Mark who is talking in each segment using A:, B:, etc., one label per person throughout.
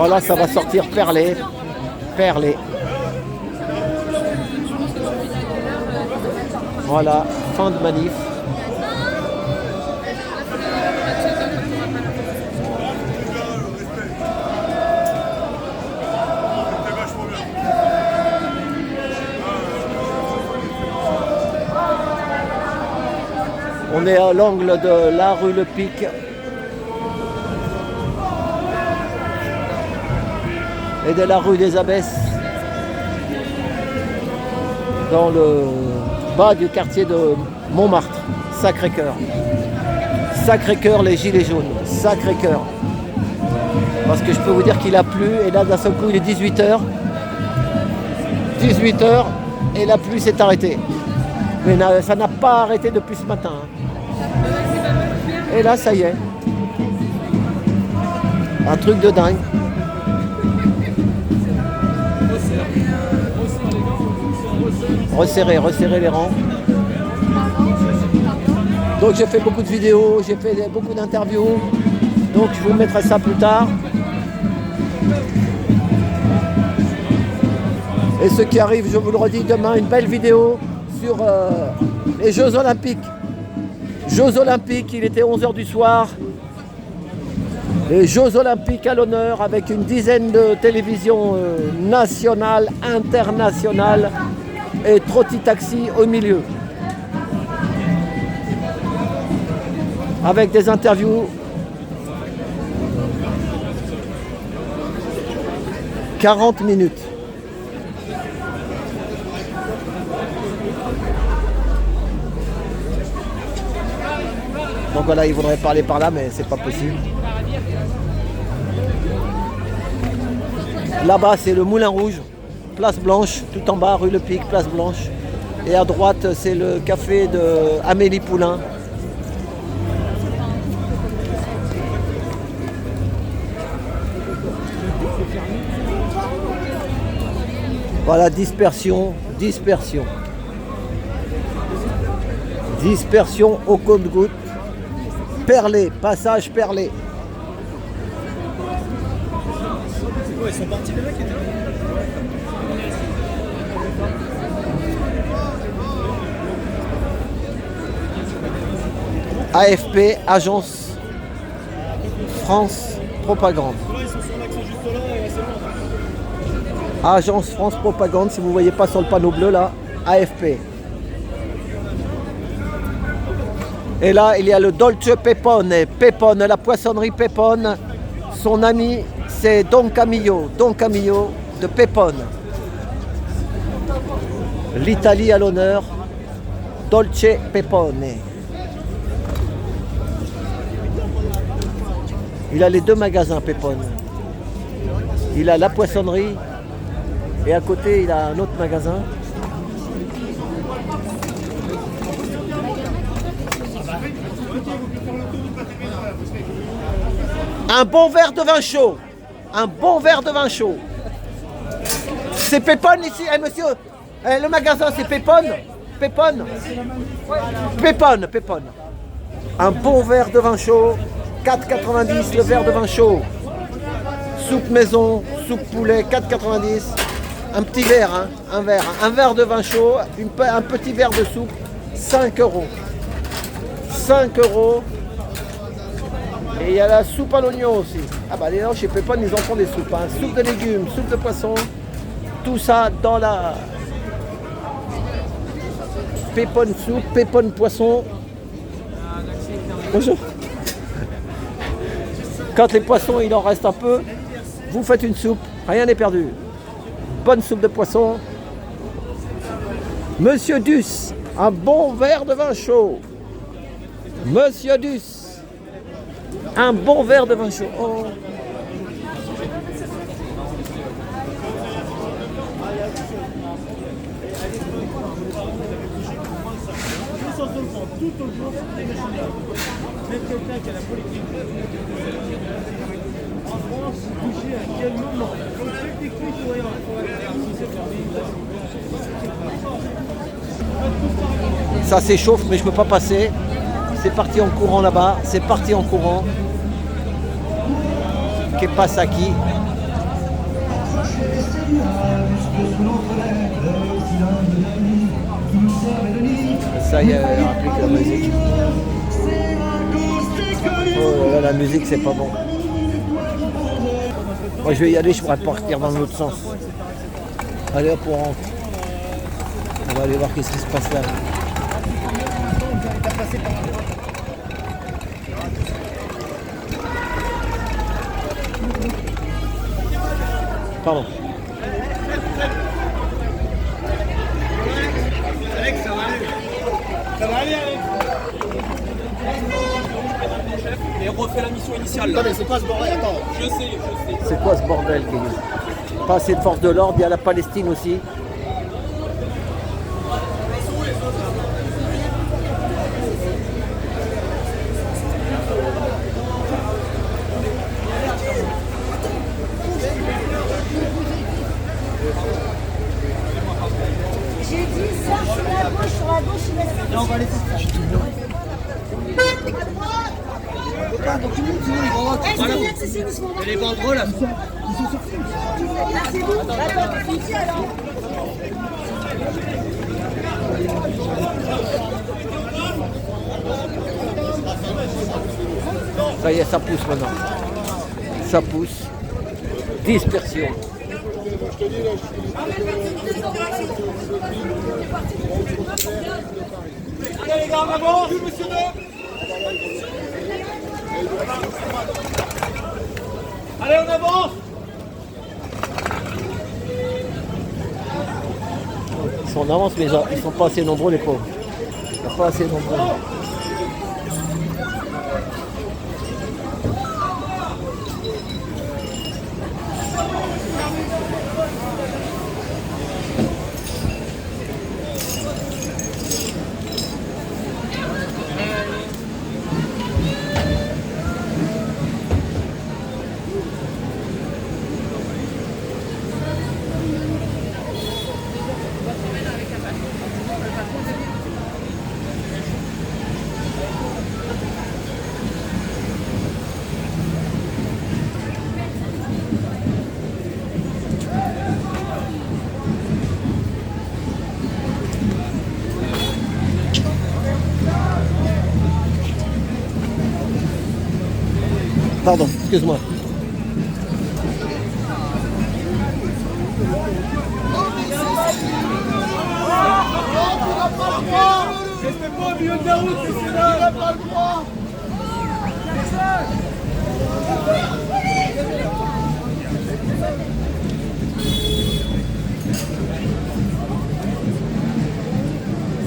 A: Voilà, ça va sortir perlé. Perlé. Voilà, fin de manif. On est à l'angle de la rue Le Pic et de la rue des Abbesses, dans le bas du quartier de Montmartre, Sacré-Cœur. Sacré-Cœur, les gilets jaunes, Sacré-Cœur. Parce que je peux vous dire qu'il a plu, et là d'un seul coup il est 18h. 18h et la pluie s'est arrêtée. Mais ça n'a pas arrêté depuis ce matin. Et là, ça y est. Un truc de dingue. Resserrer les rangs. Donc j'ai fait beaucoup de vidéos, j'ai fait beaucoup d'interviews. Donc je vous mettrai ça plus tard. Et ce qui arrive, je vous le redis, demain, une belle vidéo sur les Jeux Olympiques. Jeux Olympiques, il était 11h du soir. Les Jeux Olympiques à l'honneur avec une dizaine de télévisions nationales, internationales et Trotti Taxi au milieu. Avec des interviews. 40 minutes. Donc voilà, il voudrait parler par là, mais c'est pas possible. Là-bas, c'est le Moulin Rouge, place Blanche, tout en bas, rue Le Pic, place Blanche. Et à droite, c'est le café de Amélie Poulain. Voilà, dispersion. Dispersion au compte-gouttes. Perlé, passage Perlé.
B: C'est quoi, ils sont partis les mecs qui étaient là?
A: AFP, Agence France Propagande.
B: Ils sont sur l'axe juste là et c'est bon.
A: Agence France Propagande, si vous ne voyez pas sur le panneau bleu là, AFP. Et là, il y a le Dolce Pepone, Pepone, la poissonnerie Pepone. Son ami, c'est Don Camillo de Pepone. L'Italie à l'honneur, Dolce Pepone. Il a les deux magasins Pepone. Il a la poissonnerie et à côté, il a un autre magasin. Un bon verre de vin chaud. Un bon verre de vin chaud. C'est Pepone ici, monsieur. Le magasin, c'est Pepone. Pepone. Pepone. Un bon verre de vin chaud. 4,90 le verre de vin chaud. Soupe maison, soupe poulet, 4,90. Un petit verre, hein, un verre de vin chaud, un petit verre de soupe, 5 euros. 5 euros. Et il y a la soupe à l'oignon aussi. Ah bah les gens chez Pepone, ils en font des soupes. Hein. Soupe de légumes, soupe de poisson. Tout ça dans la Pepone soupe, Pepone poisson. Bonjour. Quand les poissons, il en reste un peu, vous faites une soupe. Rien n'est perdu. Bonne soupe de poisson. Monsieur Duss, un bon verre de vin chaud. Monsieur Duss. Un bon verre de vin chaud. Oh.
B: En France, bouger à quel moment?
A: Ça s'échauffe, mais je ne peux pas passer. C'est parti en courant là-bas. C'est parti en courant. Che passa qui? Ça y est, elle applique la musique. Oh là là, la musique c'est pas bon. Moi je vais y aller, je pourrais partir dans l'autre sens. Allez hop, on rentre. On va aller voir qu'est-ce qui se passe là. Pardon.
B: Alex, ça va aller. Ça va aller, Alex. Et on refait la mission initiale. Là.
C: Attends, mais c'est quoi ce bordel? Attends.
B: Je sais.
A: C'est quoi ce bordel, Kenny? Pas assez de force de l'ordre, il y a la Palestine aussi.
D: J'ai dit ça sur la gauche, il laisse.
C: Là, on va laisser ça.
D: Est-ce qu'il y a que c'est uniquement
C: Elle est pas drôle là.
D: là, c'est bon. Attends, c'est ici alors.
A: Ça y est, ça pousse maintenant. Ça pousse. Dispersion.
B: Allez les gars, on avance. Monsieur Allez, on avance.
A: Ils sont en avance, mais ils sont pas assez nombreux, les pauvres. Ils sont pas assez nombreux. Pardon, excuse-moi.
B: Restez pas au milieu de la route, c'est là. Il n'a pas le droit.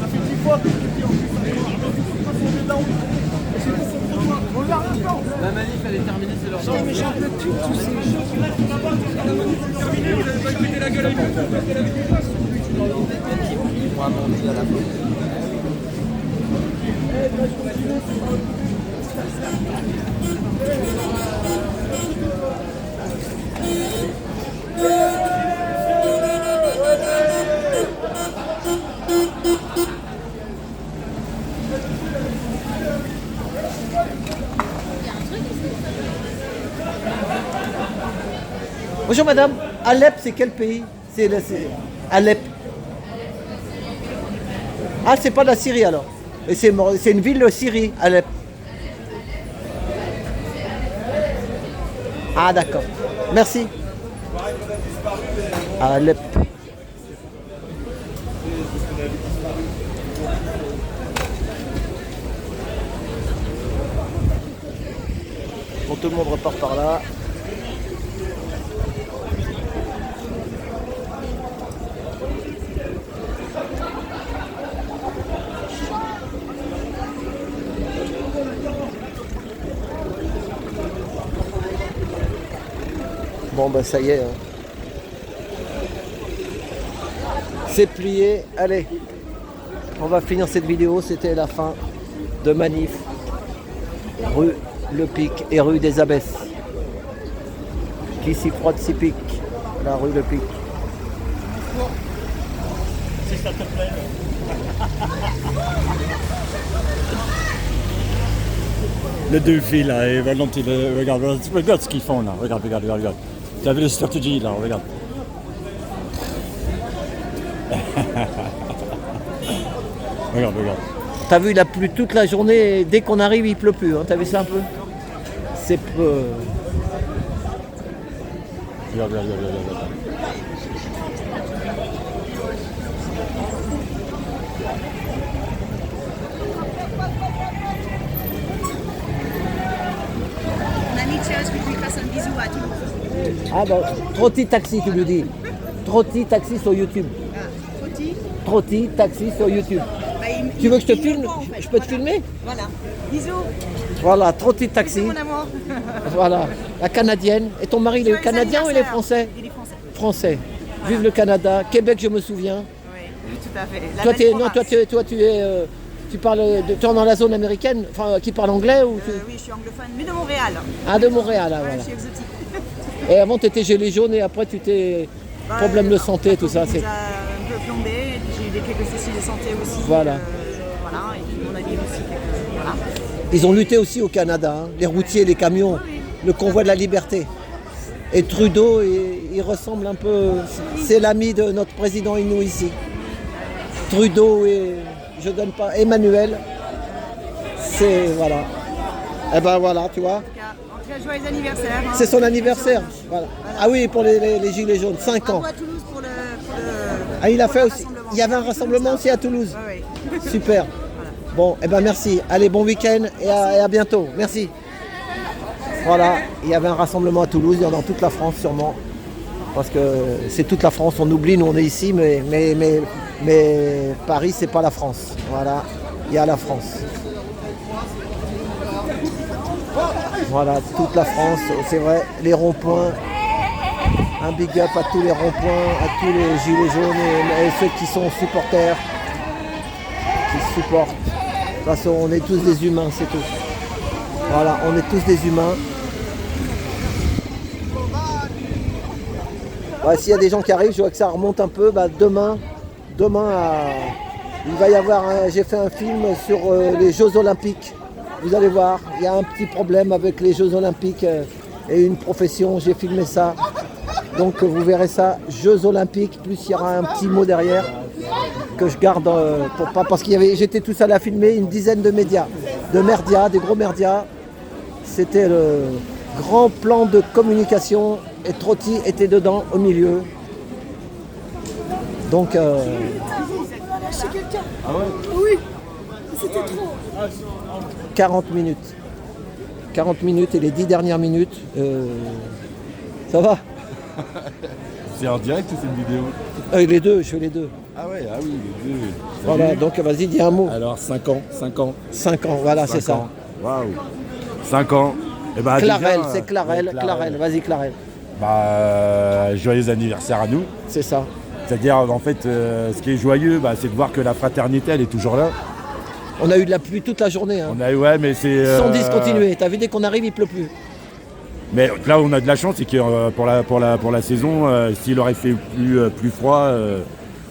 B: Ça fait 10 fois que je dis en plus. La manif elle est terminée, c'est leur temps. Mais j'en peux plus tous ces gens qui restent sur la base. Terminé, vous n'avez pas écouté la gueule avec
A: Bonjour madame, Alep c'est quel pays? C'est Alep. Ah c'est pas la Syrie alors. Et c'est une ville de Syrie, Alep. Ah d'accord. Merci. Alep. Bon, tout le monde repart par là. Bon bah ça y est, hein. C'est plié, allez, on va finir cette vidéo, c'était la fin de manif, rue Le Pic et rue des Abbesses. Qui s'y frotte s'y pique, la rue Le Pic.
C: Si ça te plaît. Les deux filles là, et regarde ce qu'ils font là, regarde.
E: T'as vu le stratégie là, regarde. Regarde.
A: T'as vu, il a plu toute la journée et dès qu'on arrive, il pleut plus. Hein. T'as vu ça un peu? C'est peu.
E: Regarde.
B: On a mis Charles que tu lui fasses un bisou à tout le monde.
A: Ah bah, Trotti Taxi, tu lui dis. Trotti Taxi sur YouTube.
B: Ah, Trotti.
A: Trotti Taxi sur YouTube.
B: Bah,
A: Tu veux que je te
B: il
A: filme?
B: répond, en fait.
A: Je peux te
B: Voilà.
A: filmer?
B: Voilà. Bisous.
A: Voilà, Trotti Taxi.
B: Bisous, mon amour.
A: Voilà, la canadienne. Et ton mari, il est
B: Joyeux
A: canadien ou il est
B: anniversaire.
A: français?
B: Il est français.
A: Français. Vive le Canada. Québec, je me souviens.
B: Oui, tout à fait. La
A: Toi,
B: belle
A: non,
B: province.
A: toi, tu es. Tu parles tu es dans la zone américaine, enfin, qui parle anglais ou tu...
B: Oui, je suis anglophone, mais de Montréal.
A: Ah, de Montréal, ah,
B: Ouais,
A: voilà.
B: je suis exotique.
A: Et avant, tu étais gilets jaunes et après, tu t'es.
B: Bah,
A: Problème de santé, tout ça.
B: On
A: C'est...
B: nous a un peu plombé, j'ai eu quelques soucis de santé aussi.
A: Voilà.
B: Voilà, et puis on a dit aussi quelques. Voilà.
A: Ils ont lutté aussi au Canada, hein. Les routiers, les camions, le convoi de la liberté. Et Trudeau, il ressemble un peu. C'est l'ami de notre président Inou ici. Trudeau et. Je donne pas. Emmanuel. C'est. Voilà. Eh ben voilà, tu vois.
B: En tout cas, joyeux anniversaire. Hein.
A: C'est son anniversaire. Voilà. Ah oui, pour les Gilets jaunes, 5 ans.
B: Bravo à Toulouse pour le
A: Ah, il a fait
B: le
A: aussi.
B: rassemblement.
A: Il y avait un rassemblement aussi à Toulouse.
B: Oui, oui.
A: Super. Bon, eh ben merci. Allez, bon week-end et à bientôt. Merci. Voilà, il y avait un rassemblement à Toulouse, il y en a dans toute la France sûrement. Parce que c'est toute la France, on oublie, nous on est ici, mais Paris c'est pas la France. Voilà, il y a la France. Voilà, toute la France, c'est vrai, les ronds-points. Un big up à tous les ronds-points, à tous les gilets jaunes et ceux qui sont supporters, qui supportent. De toute façon, on est tous des humains, c'est tout. Voilà, on est tous des humains. Ouais, s'il y a des gens qui arrivent, je vois que ça remonte un peu. Bah, demain il va y avoir j'ai fait un film sur les Jeux Olympiques. Vous allez voir, il y a un petit problème avec les Jeux Olympiques et une profession. J'ai filmé ça. Donc vous verrez ça, Jeux Olympiques, plus il y aura un petit mot derrière que je garde pour pas. Parce j'étais tout seul à filmer une dizaine de médias, des gros merdias. C'était le grand plan de communication et Trotti était dedans au milieu. Donc
B: Chez quelqu'un.
E: Ah ouais?
B: Oui, c'était trop.
A: 40 minutes. 40 minutes et les 10 dernières minutes, ça va?
E: C'est en direct ou c'est une vidéo?
A: Les deux, je fais les deux.
E: Ah ouais, ah oui, les deux.
A: Voilà, donc vas-y, dis un mot.
E: Alors 5 ans.
A: 5 ans, voilà, c'est
E: 5
A: ça.
E: ans. Waouh. 5 ans. Et bah,
A: Clarel,
E: déjà,
A: c'est Clarel,
E: ouais,
A: Clarel, vas-y Clarel.
E: Joyeux anniversaire à nous.
A: C'est ça.
E: C'est-à-dire, en fait, ce qui est joyeux, c'est de voir que la fraternité, elle est toujours là.
A: On a eu de la pluie toute la journée. Hein.
E: Ouais, mais c'est...
A: Sans discontinuer. T'as vu, dès qu'on arrive, il pleut plus.
E: Mais là, on a de la chance, c'est que pour la saison, s'il aurait fait plus froid,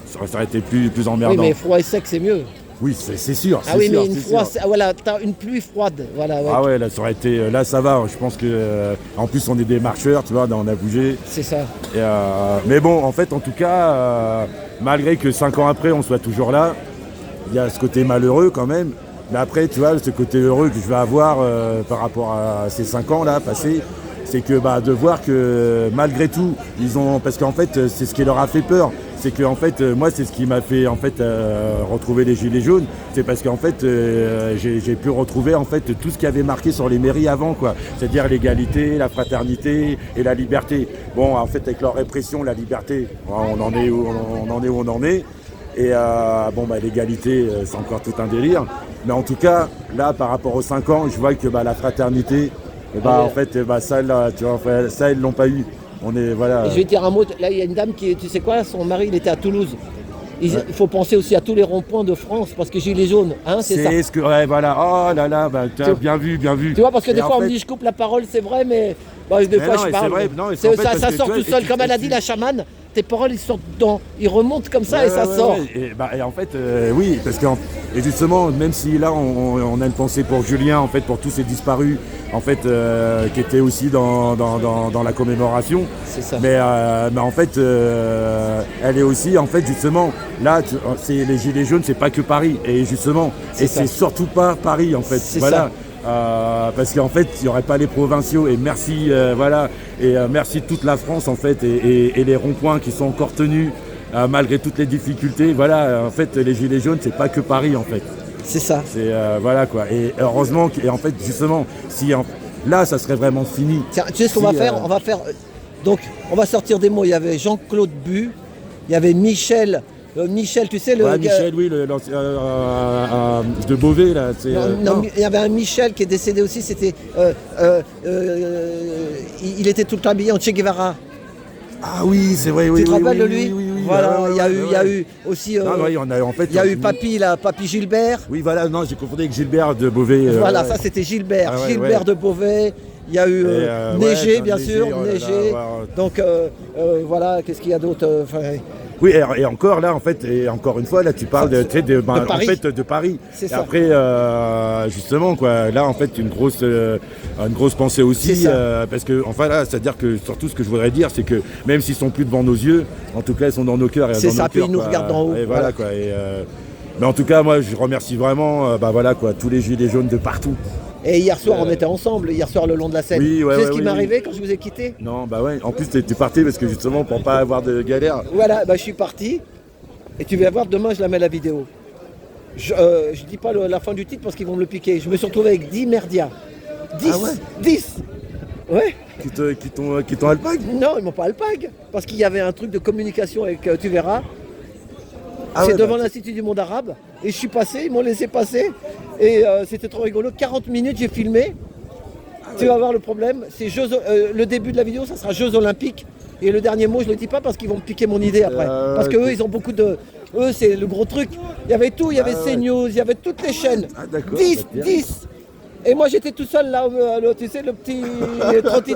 E: ça aurait été plus emmerdant.
A: Oui, mais froid et sec, c'est mieux.
E: Oui, c'est sûr.
A: Ah oui,
E: sûr,
A: mais voilà, t'as une pluie froide. Voilà, ouais.
E: Ah ouais, là, ça aurait été... Là, ça va. Je pense que... en plus, on est des marcheurs, tu vois, on a bougé.
A: C'est ça.
E: Et, mais bon, en fait, en tout cas, malgré que 5 ans après, on soit toujours là, il y a ce côté malheureux quand même. Mais après, tu vois, ce côté heureux que je vais avoir par rapport à ces 5 ans là passés, c'est que de voir que malgré tout, ils ont... Parce qu'en fait, c'est ce qui leur a fait peur. C'est que en fait, moi, c'est ce qui m'a fait en fait retrouver les gilets jaunes. C'est parce qu'en fait, j'ai pu retrouver en fait tout ce qui avait marqué sur les mairies avant, quoi. C'est-à-dire l'égalité, la fraternité et la liberté. Bon, en fait, avec leur répression, la liberté, on en est où on en est. Et l'égalité, c'est encore tout un délire. Mais en tout cas, là, par rapport aux 5 ans, je vois que la fraternité, en fait, ça, là, tu vois, ça, ils l'ont pas eu. On est, voilà.
A: Et je vais te dire un mot. Là, il y a une dame qui, tu sais quoi, son mari, il était à Toulouse. Il faut penser aussi à tous les ronds-points de France, parce que Gilets jaunes, hein, c'est ça.
E: C'est ce que, ouais, voilà. Oh là là, bien vu.
A: Tu vois, parce que des fois, on me dit, je coupe la parole, c'est vrai, mais des fois, je parle.
E: C'est vrai,
A: Ça sort tout seul, comme elle a dit, la chamane. tes paroles, ils sortent dedans. Ils remontent comme ça et ça
E: Ouais,
A: sort.
E: ouais. Et en fait, oui, parce que et justement, même si là, on a une pensée pour Julien, en fait, pour tous ces disparus, en fait, qui étaient aussi dans la commémoration.
A: C'est ça.
E: Mais en fait, elle est aussi, en fait, justement, là, c'est les Gilets jaunes, c'est pas que Paris. Et justement,
A: C'est ça.
E: c'est surtout pas Paris, en fait.
A: C'est
E: Voilà. Parce qu'en fait, il n'y aurait pas les provinciaux. Et merci, voilà. Et merci toute la France, en fait, et les ronds-points qui sont encore tenus. Malgré toutes les difficultés, voilà, en fait, les Gilets jaunes, c'est pas que Paris, en fait.
A: C'est ça.
E: C'est voilà quoi. Et heureusement, et en fait, justement, si là, ça serait vraiment fini.
A: Tiens, tu sais ce qu'on va faire? On va faire. Donc, on va sortir des mots. Il y avait Jean-Claude Bu, il y avait Michel. Michel, tu sais, le
E: Ouais,
A: gars-
E: Michel, oui, de Beauvais, là. C'est,
A: Non, il y avait un Michel qui est décédé aussi. C'était. Il était tout le temps habillé en Che Guevara.
E: Ah oui, c'est vrai, oui.
A: Tu te
E: oui,
A: rappelles
E: oui,
A: de lui?
E: oui, oui, oui,
A: Voilà,
E: ouais,
A: il y a
E: ouais,
A: eu,
E: ouais,
A: il y a
E: ouais.
A: eu aussi.
E: Non, ouais, on a en fait.
A: Il y a eu Papy, là, Papy Gilbert.
E: Oui, voilà, non, j'ai confondu avec Gilbert de Beauvais.
A: Voilà,
E: ouais.
A: ça c'était Gilbert.
E: Ah ouais,
A: Gilbert
E: ouais.
A: de Beauvais. Il y a eu
E: Et,
A: Neigé,
E: ouais,
A: bien
E: Neigé,
A: sûr,
E: oh là là,
A: Neigé.
E: ouais.
A: Donc voilà, qu'est-ce qu'il y a d'autre?
E: Oui, et encore là, en fait, et encore une fois, là, tu parles tu sais, en
A: Paris.
E: fait, de Paris.
A: C'est
E: Et
A: ça.
E: après, justement, quoi, là, en fait, une grosse pensée aussi,
A: C'est ça.
E: parce que, enfin là, c'est-à-dire que surtout, ce que je voudrais dire, c'est que même s'ils sont plus devant nos yeux, en tout cas, ils sont dans nos cœurs. Et
A: C'est
E: dans
A: ça,
E: nos
A: puis
E: cœurs,
A: ils nous
E: quoi.
A: regardent d'en haut,
E: Et
A: voilà.
E: voilà, quoi. Mais en tout cas, moi, je remercie vraiment, voilà, quoi, tous les gilets jaunes de partout.
A: Et hier soir, on était ensemble, hier soir le long de la Seine.
E: Oui, ouais,
A: tu sais
E: ouais,
A: ce qui
E: oui,
A: m'est
E: oui.
A: arrivé quand je vous ai quitté?
E: Non, bah ouais. En plus, t'es parti parce que justement, pour pas avoir de galère.
A: Voilà, bah, je suis parti. Et tu vas voir, demain, je la mets la vidéo. Je dis pas la fin du titre parce qu'ils vont me le piquer. Je me suis retrouvé avec 10 merdias. 10
E: Ah ouais
A: 10 Ouais.
E: Qui t'ont alpague.
A: Non, ils m'ont pas alpague. Parce qu'il y avait un truc de communication avec tu verras.
E: Ah
A: C'est
E: ouais,
A: devant
E: bah,
A: l'Institut du monde arabe. Et je suis passé, ils m'ont laissé passer. Et c'était trop rigolo. 40 minutes, j'ai filmé. Tu vas voir le problème. C'est le début de la vidéo, ça sera Jeux Olympiques. Et le dernier mot, je ne le dis pas parce qu'ils vont me piquer mon idée après. Parce que eux, ils ont beaucoup de. Eux, c'est le gros truc. Il y avait tout, il y avait CNews, il y avait toutes les chaînes.
E: Ah, d'accord,
A: 10,
E: bah, bien.
A: 10. Et moi, j'étais tout seul là, tu sais, le petit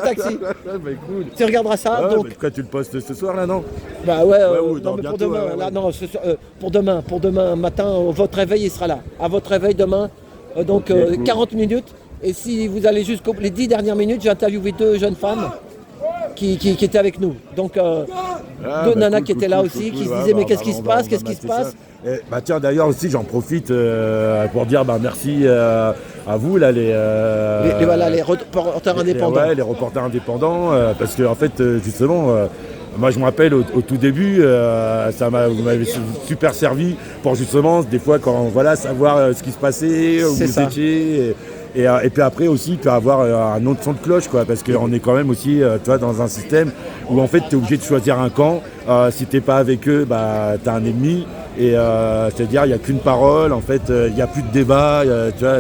A: taxi.
E: Ah, bah, cool.
A: Tu regarderas ça.
E: Ah,
A: donc,
E: bah, quoi, tu le postes ce soir là, non?
A: bah ouais,
E: ou
A: non,
E: dans
A: mais pour
E: bientôt,
A: demain,
E: ouais,
A: là,
E: ouais.
A: non, pour demain matin, votre réveil, il sera là. À votre réveil demain, donc
E: cool.
A: 40 minutes. Et si vous allez jusqu'aux les 10 dernières minutes, j'ai interviewé 2 jeunes femmes qui étaient avec nous. Donc,
E: Ah,
A: deux
E: bah,
A: nanas
E: cool,
A: qui
E: cool,
A: étaient là
E: cool,
A: aussi,
E: cool,
A: qui se
E: cool.
A: disaient
E: Ah,
A: mais
E: bah,
A: qu'est-ce qui se
E: on va
A: passe, qu'est-ce qui
E: mater
A: se passe?
E: ça. Bah tiens, d'ailleurs aussi, j'en profite pour dire merci à vous là,
A: Les reporters indépendants.
E: Ouais, les reporters indépendants, parce que en fait, justement, moi je me rappelle au tout début, vous m'avez super servi pour justement des fois quand voilà savoir ce qui se passait, où
A: C'est
E: vous
A: ça.
E: étiez. Et puis après aussi, tu vas avoir un autre son de cloche, quoi, parce qu'on est quand même aussi tu vois, dans un système où en fait tu es obligé de choisir un camp. Si t'es pas avec eux, bah, tu as un ennemi. Et c'est-à-dire, il n'y a qu'une parole, en fait, il n'y a plus de débat, tu vois.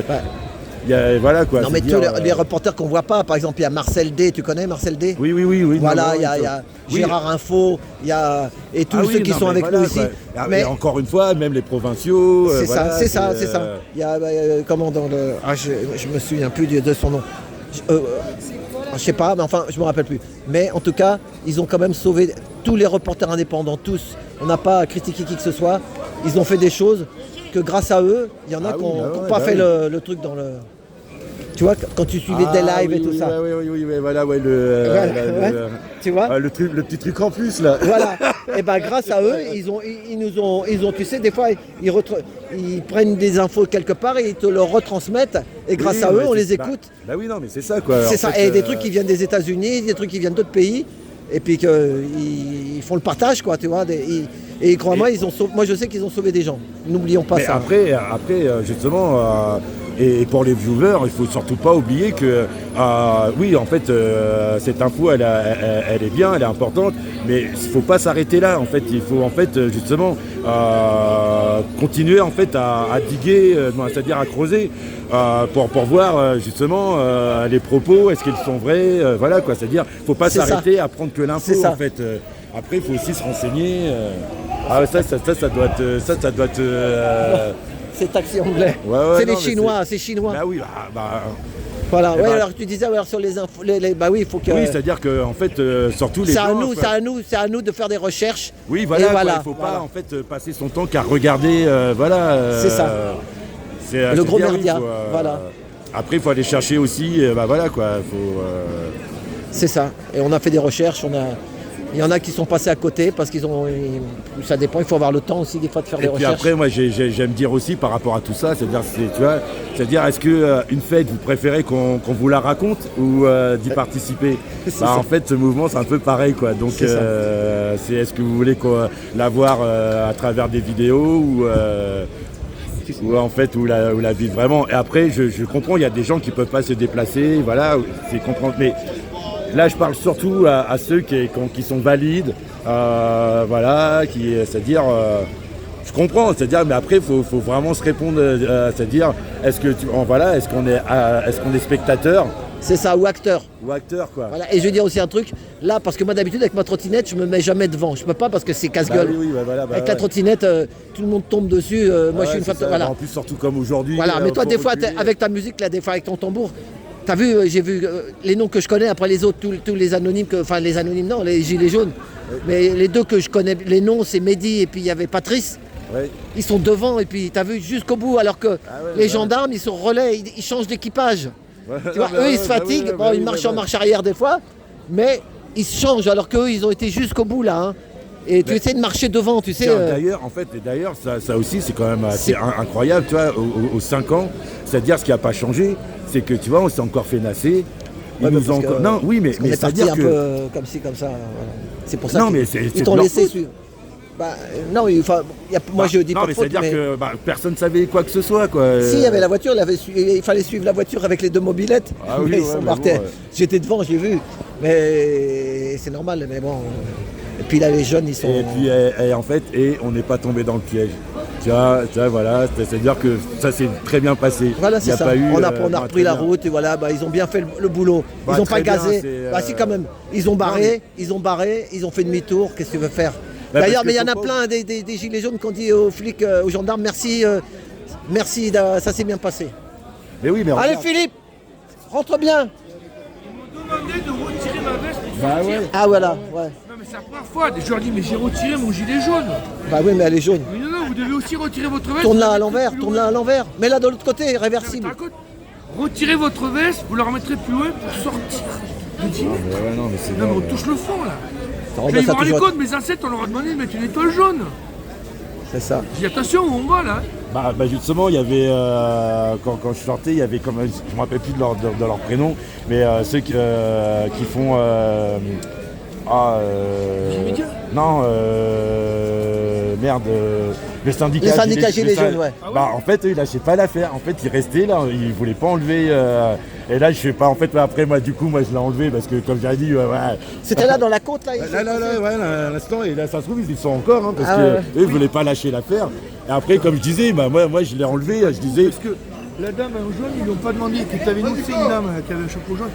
E: Voilà quoi.
A: Non mais
E: c'est-à-dire,
A: tous les reporters qu'on voit pas, par exemple il y a Marcel D, tu connais Marcel D?
E: Oui.
A: Voilà,
E: non,
A: il y a
E: oui.
A: Gérard Info, il y a et tous
E: Ah
A: ceux
E: oui,
A: qui
E: non,
A: sont
E: mais
A: avec
E: voilà,
A: nous ici.
E: quoi.
A: Mais
E: Et encore une fois, même les provinciaux.
A: c'est ça,
E: voilà,
A: c'est ça, c'est ça.
E: euh,
A: Il y a comment dans le je me souviens plus de son nom. Je sais pas, mais enfin je me rappelle plus. Mais en tout cas, ils ont quand même sauvé tous les reporters indépendants, tous. On n'a pas critiqué qui que ce soit. Ils ont fait des choses que grâce à eux, il y en a
E: Ah
A: qui
E: oui,
A: n'ont
E: bah ouais,
A: pas
E: bah
A: fait
E: oui.
A: le truc dans le. Tu vois, quand tu suivais des lives et tout ça.
E: Oui, voilà, ouais,
A: Voilà, ouais. Tu vois
E: le petit truc en plus là.
A: Voilà. Et ben grâce à eux, ils nous ont, tu sais, des fois ils prennent des infos quelque part et ils te le retransmettent. Et grâce
E: Oui,
A: à eux,
E: mais
A: on
E: c'est-
A: les écoute.
E: Bah oui, non, mais c'est ça quoi.
A: C'est
E: En
A: ça.
E: fait,
A: Et des trucs qui viennent des États-Unis, des trucs qui viennent d'autres pays. Et puis qu'ils font le partage, quoi, tu vois. Et crois-moi, moi je sais qu'ils ont sauvé des gens. N'oublions pas
E: Mais
A: ça.
E: après, justement, et pour les viewers, il faut surtout pas oublier que, oui, en fait, cette info, elle est bien, elle est importante, mais il faut pas s'arrêter là. En fait, il faut en fait justement continuer en fait à diguer, c'est-à-dire à creuser pour voir justement les propos, est-ce qu'ils sont vrais, voilà quoi. C'est-à-dire, faut pas
A: C'est ça.
E: s'arrêter à prendre que l'info.
A: C'est ça.
E: En fait, après, il faut aussi se renseigner. Ah, ça doit être.
A: C'est taxi anglais.
E: Ouais,
A: c'est
E: non,
A: les
E: mais
A: Chinois, c'est chinois.
E: Bah oui,
A: Voilà,
E: Eh
A: ouais,
E: ben,
A: alors tu disais sur les infos, bah oui, il faut que.
E: Oui, c'est-à-dire que en fait, surtout les
A: c'est à
E: gens,
A: nous,
E: quoi.
A: c'est à nous de faire des recherches.
E: Oui,
A: Et
E: voilà, quoi,
A: voilà,
E: il faut
A: voilà.
E: pas en fait passer son temps qu'à regarder, voilà.
A: C'est ça.
E: C'est
A: Le gros
E: bien,
A: merdia,
E: faut,
A: voilà.
E: Après, il faut aller chercher aussi, bah voilà quoi, faut.
A: C'est ça. Et on a fait des recherches, il y en a qui sont passés à côté parce ça dépend, il faut avoir le temps aussi des fois de faire
E: Et
A: des
E: puis
A: recherches.
E: après, moi, j'aime dire aussi par rapport à tout ça, c'est-à-dire, est-ce que une fête, vous préférez qu'on vous la raconte ou d'y participer?
A: C'est
E: Bah,
A: ça.
E: en fait, ce mouvement, c'est un peu pareil, quoi. Donc,
A: C'est ça.
E: est-ce que vous voulez la voir à travers des vidéos ou en fait, ou la vivre vraiment? Et après, je comprends, il y a des gens qui peuvent pas se déplacer, voilà, c'est comprendre. Mais là, je parle surtout à ceux qui sont valides, voilà, c'est-à-dire, je comprends, c'est-à-dire, mais après, il faut vraiment se répondre, c'est-à-dire, est-ce qu'on est spectateur
A: C'est ça, ou acteur.
E: ou acteur, quoi.
A: Voilà. Et je veux dire aussi un truc, là, parce que moi d'habitude avec ma trottinette, je me mets jamais devant. Je peux pas parce que c'est
E: Bah
A: casse-gueule.
E: oui, bah voilà, bah
A: Avec la
E: ouais.
A: trottinette, tout le monde tombe dessus. Moi, je suis une fois.
E: C'est ça.
A: Voilà.
E: En plus, surtout comme aujourd'hui.
A: Voilà. Mais toi,
E: faut
A: des fois,
E: reculer.
A: avec ta musique, là, des fois avec ton tambour, t'as vu, j'ai vu les noms que je connais. Après les autres, tous les anonymes, enfin les anonymes, non, les gilets jaunes. Mais les deux que je connais, les noms, c'est Mehdi et puis il y avait Patrice.
E: Ouais.
A: Ils sont devant et puis t'as vu jusqu'au bout, alors que
E: ouais,
A: les
E: ouais.
A: gendarmes, ils sont relais, ils changent d'équipage. Tu vois,
E: Bah
A: eux,
E: ouais,
A: ils se
E: bah
A: fatiguent,
E: ouais,
A: bon,
E: bah
A: ils
E: oui,
A: marchent
E: bah
A: en
E: ouais.
A: marche arrière des fois, mais ils se changent alors qu'eux, ils ont été jusqu'au bout là. Hein. Et tu
E: Mais-
A: essaies de marcher devant, tu sais.
E: Tiens, d'ailleurs, ça aussi, c'est quand même assez
A: C'est-
E: incroyable, tu vois, aux 5 ans, c'est-à-dire ce qui n'a pas changé, c'est que, tu vois, on s'est encore fait nasser. Ils
A: Ouais,
E: nous
A: parce
E: ont
A: que-
E: encore... Non, oui, mais
A: on est parti
E: c'est-à-dire
A: un
E: que...
A: peu comme ci, comme ça. Voilà. C'est pour ça
E: Non,
A: qu'ils
E: mais c'est
A: ils
E: de
A: t'ont
E: leur
A: laissé
E: faute.
A: suivre. Bah, non, moi je dis
E: non,
A: pas
E: mais
A: de faute,
E: c'est-à-dire
A: mais...
E: que personne ne savait quoi que ce soit, quoi.
A: Si, il y avait la voiture, il fallait suivre la voiture avec les deux mobilettes.
E: Ah oui,
A: mais ils
E: ouais,
A: sont
E: mais
A: partis.
E: bon, ouais.
A: J'étais devant, j'ai vu. Mais c'est normal, mais bon. Et puis là, les jeunes, ils sont...
E: Et puis, en fait, on n'est pas tombé dans le piège. Tu vois, voilà, c'est-à-dire que ça s'est très bien passé.
A: Voilà,
E: Il y
A: c'est
E: a
A: ça.
E: pas eu,
A: On a
E: très
A: repris la
E: bien.
A: route et voilà, ils ont bien fait le boulot.
E: Bah,
A: Ils n'ont pas
E: très bien,
A: gazé.
E: c'est,
A: Bah si, quand même. Ils ont barré, ils ont fait demi-tour. Qu'est-ce que tu veux faire? D'ailleurs,
E: parce
A: mais il y
E: que
A: en a
E: faut
A: plein des gilets jaunes qui ont dit aux flics, aux gendarmes, merci, ça s'est bien passé.
E: Mais oui, mais
A: Allez
E: regarde.
A: Philippe, rentre bien.
B: Demandé de retirer ma veste pour
E: Bah
B: sortir.
E: ouais.
A: Ah voilà, ouais.
B: Non mais c'est la première fois, je leur dis mais j'ai retiré mon gilet jaune.
A: Bah oui, mais elle est jaune.
B: Mais non, vous devez aussi retirer votre veste.
A: Tourne-la
B: vous
A: à
B: la
A: l'envers,
B: mettrez plus
A: tourne-la à l'envers. Mets-la de l'autre côté,
B: loin.
A: réversible.
B: Par contre, retirez votre veste, vous la remettrez plus loin pour sortir de 10 mètres.
E: Mais ouais, non, mais c'est
B: Non mais
E: bon,
B: on touche le fond là.
A: Ça
B: Je
A: remet
B: vais
A: ça
B: voir les
A: toujours.
B: côtes, mes ancêtres, on leur a demandé de mettre une étoile jaune.
A: C'est ça.
B: J'ai dit attention où on va là.
E: Bah justement, il y avait, quand je sortais, il y avait comme, je ne me rappelle plus de leur prénom, mais ceux qui font...
B: Médias
E: non, merde, le syndicat.
A: Les syndicats gilets jaunes, ouais.
B: Ah ouais.
E: Bah en fait, eux, ils lâchaient pas l'affaire. En fait, ils restaient là, ils voulaient pas enlever. Et là, je sais pas, en fait, après, moi, du coup, moi, je l'ai enlevé parce que, comme j'ai dit, ouais.
A: C'était là dans la côte, là.
E: À l'instant, et là, ça se trouve, ils y sont encore, hein, parce
A: Ah
E: que
A: ouais.
E: eux, ils voulaient pas lâcher l'affaire. Et après, comme je disais, bah, moi, je l'ai enlevé, je disais.
B: Parce que la dame en jaune, ils lui ont pas demandé que tu avais c'est une dame qui avait un chapeau jaune.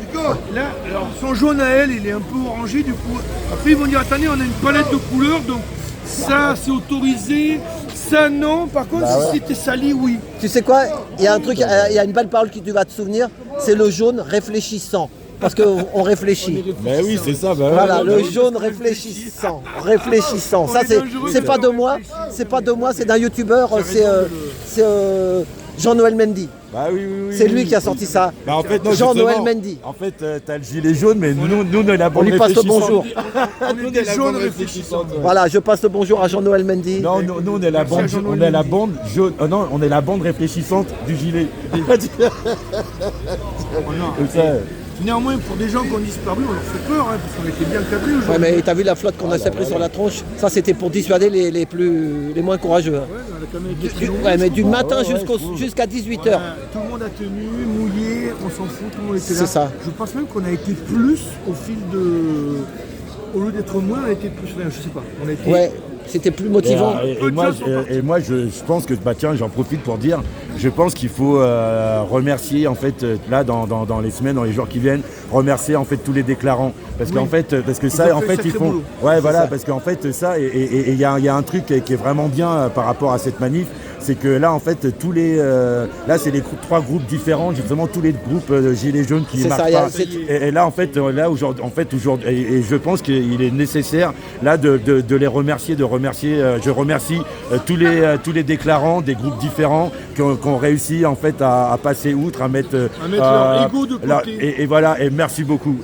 B: Là, alors son jaune à elle, il est un peu orangé du coup. Après ils vont dire attendez, on a une palette de couleurs, donc ça c'est autorisé, ça non. Par contre,
A: Bah
B: si c'était sali, oui.
A: Tu sais quoi? Il y a un truc, il y a une belle parole qui tu vas te souvenir, c'est le jaune réfléchissant. Parce qu'on réfléchit.
E: Mais oui, c'est ça, bah,
A: Voilà,
E: ouais,
A: le jaune réfléchissant. Réfléchissant. Ça, c'est pas de moi, c'est d'un youtubeur, c'est Jean-Noël Mendy.
E: Bah oui.
A: C'est lui qui a sorti ça.
E: Bah, en fait, non,
A: Jean-Noël
E: justement,
A: Mendy.
E: En fait, t'as le gilet jaune, mais nous, on est la
A: On
E: bande
A: lui passe le
E: réfléchissante.
A: bonjour.
B: On est des jaunes réfléchissants.
A: Voilà, je passe le bonjour à Jean-Noël Mendy.
E: Non, nous, on est la bande,
B: Jean-Noël
E: on est la
B: Mendy.
E: bande jaune. Non, on est la bande réfléchissante du gilet.
B: Oh non.
E: Comme ça.
B: Néanmoins, pour des gens qui ont disparu, on leur fait peur, hein, parce qu'on était bien cadrés
A: Ouais,
B: aujourd'hui.
A: mais t'as vu la flotte qu'on a pris sur la tronche? Ça, c'était pour dissuader les moins courageux. Hein.
B: Ouais, on a quand même été très nombreux.
A: Ouais, mais du matin
E: ouais,
A: jusqu'à 18h.
B: Voilà, tout le monde a tenu, mouillé, on s'en fout, tout le monde était là.
A: C'est ça.
B: Je pense même qu'on a été plus au fil de. Au lieu d'être moins, on a été plus. Enfin, je sais pas. On a été.
A: Ouais, c'était plus motivant.
E: Et moi, je pense que, bah tiens, j'en profite pour dire, je pense qu'il faut remercier, en fait, là, dans les semaines, dans les jours qui viennent, remercier, en fait, tous les déclarants. Parce
B: Oui.
E: qu'en fait, parce que
B: Ils
E: ça,
B: ont
E: en
B: fait
E: fait,
B: un
E: ils
B: sacré
E: font...
B: boulot.
E: Ouais, voilà,
A: ça.
E: parce qu'en fait, ça, et il y a un truc qui est vraiment bien par rapport à cette manif, c'est que là, en fait, là, c'est les 3 groupes différents, justement, tous les groupes gilets jaunes qui
A: C'est
E: marchent
A: ça,
E: pas.
A: c'est-
E: Et là, en fait, aujourd'hui, et je pense qu'il est nécessaire, là, de les remercier, je remercie tous les déclarants des groupes différents qui ont réussi, en fait, à passer outre, à mettre
B: leur ego de côté.
E: et voilà, et merci beaucoup,